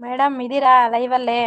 Madam ಇದೀರಾ ಲೈವಲ್ಲೇ?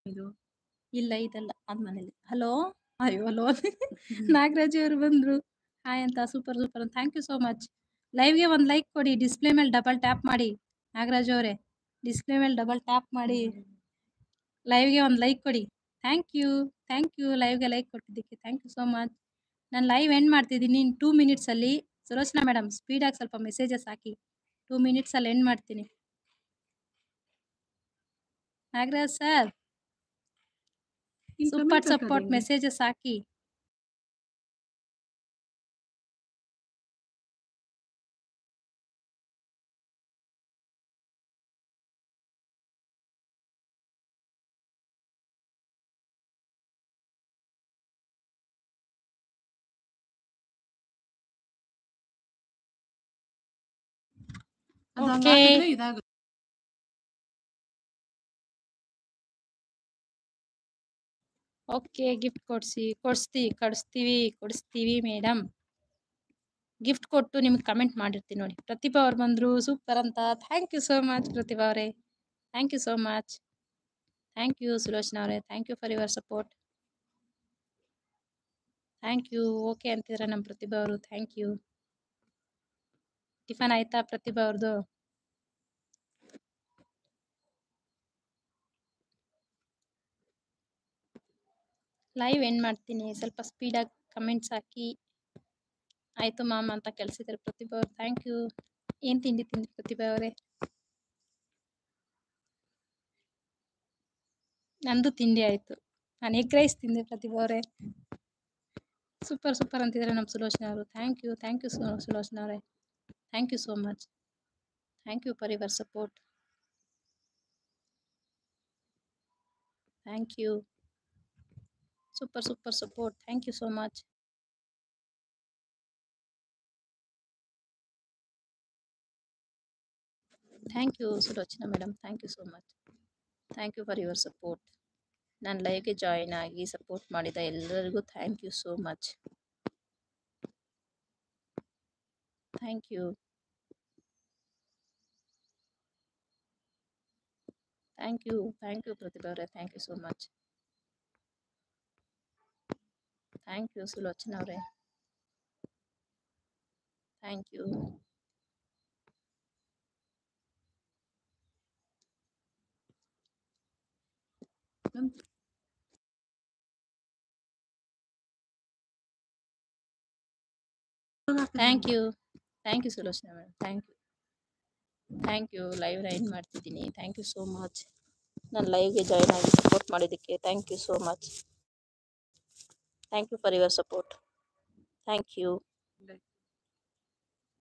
ಇದು ಇಲ್ಲ ಇದಲ್ಲ ಅದ್ ಮನೇಲಿ. ಹಲೋ ಅಯ್ಯೋ ಹಲೋ ನಾಗರಾಜ್ ಅವರು ಬಂದ್ರು. ಹಾಯ್ ಅಂತ ಸೂಪರ್ ಸೂಪರ್ ಅಂತ ಥ್ಯಾಂಕ್ ಯು ಸೋ ಮಚ್. ಲೈವ್ಗೆ ಒಂದು ಲೈಕ್ ಕೊಡಿ, ಡಿಸ್ಪ್ಲೇ ಮೇಲೆ ಡಬಲ್ ಟ್ಯಾಪ್ ಮಾಡಿ. ನಾಗರಾಜ್ ಅವರೇ ಡಿಸ್ಪ್ಲೇ ಮೇಲೆ ಡಬಲ್ ಟ್ಯಾಪ್ ಮಾಡಿ ಲೈವ್ಗೆ ಒಂದು ಲೈಕ್ ಕೊಡಿ. ಥ್ಯಾಂಕ್ ಯು ಲೈವ್ಗೆ ಲೈಕ್ ಕೊಟ್ಟಿದ್ದಕ್ಕೆ ಥ್ಯಾಂಕ್ ಯು ಸೋ ಮಚ್. ನಾನು ಲೈವ್ ಎಂಡ್ ಮಾಡ್ತಿದ್ದೀನಿ ಇನ್ 2 ಮಿನಿಟ್ಸಲ್ಲಿ. ಸುಲೋಚನಾ ಮೇಡಮ್ ಸ್ಪೀಡಾಗಿ ಸ್ವಲ್ಪ ಮೆಸೇಜಸ್ ಹಾಕಿ. 2 ಮಿನಿಟ್ಸಲ್ಲಿ ಎಂಡ್ ಮಾಡ್ತೀನಿ. Nagaraj sir super support messages ಹಾಕಿ. ಓಕೆ ಓಕೆ ಗಿಫ್ಟ್ ಕೊಡಿಸ್ತೀವಿ ಮೇಡಮ್. ಗಿಫ್ಟ್ ಕೊಟ್ಟು ನಿಮ್ಗೆ ಕಮೆಂಟ್ ಮಾಡಿರ್ತೀನಿ ನೋಡಿ. ಪ್ರತಿಭಾ ಅವ್ರು ಬಂದರು ಸೂಪರ್ ಅಂತ. Thank you so much Prathibha ಅವರೇ, thank you so much. Thank you Sulochana ಅವರೇ, thank you for your support. Thank you. Okay ಅಂತಿದ್ರೆ ನಮ್ಮ ಪ್ರತಿಭಾ ಅವರು, ಥ್ಯಾಂಕ್ ಯು. ಟಿಫನ್ ಆಯ್ತಾ ಪ್ರತಿಭಾ ಅವ್ರದ್ದು? ಲೈವ್ ಎಂಡ್ ಮಾಡ್ತೀನಿ, ಸ್ವಲ್ಪ ಸ್ಪೀಡಾಗಿ ಕಮೆಂಟ್ಸ್ ಹಾಕಿ. ಆಯಿತು ಮ್ಯಾಮ್ ಅಂತ ಕಳಿಸಿದ್ದಾರೆ ಪ್ರತಿಭಾ ಅವ್ರು, ಥ್ಯಾಂಕ್ ಯು. ಏನು ತಿಂಡಿ ತಿಂದ್ರಿ ಪ್ರತಿಭಾ ಅವರೇ? ನಂದು ತಿಂಡಿ ಆಯಿತು, ನಾನು ಎಗ್ ರೈಸ್ ತಿಂದೆ ಪ್ರತಿಭಾ ಅವರೇ. ಸೂಪರ್ ಅಂತಿದ್ದಾರೆ ನಮ್ಮ ಸುಲೋಚನಾ ಅವರು, ಥ್ಯಾಂಕ್ ಯು ಸುಲೋಚನಾ ಅವರೇ, thank you so much. Thank you for your support. Thank you. Super support, thank you so much. Thank you Sulochana madam, thank you so much. Thank you for your support. ನನ್ನ ಲೈವ್ಗೆ join ಆಗಿ support ಮಾಡಿದ ಎಲ್ಲರಿಗೂ thank you so much. Thank you Prathibha ಅವರೇ, thank you so much. Thank you Sulochana ಅವರೇ, thank you. Thank you Sulochana madam, thank you. Live end ಮಾಡ್ತಿದ್ದೀನಿ. Thank you so much. ನನ್ನ ಲೈವ್ಗೆ ಜಾಯಿನ್ ಆಗಿ ಸಪೋರ್ಟ್ ಮಾಡಿದ್ದಕ್ಕೆ thank you so much. Thank you for your support. Thank you.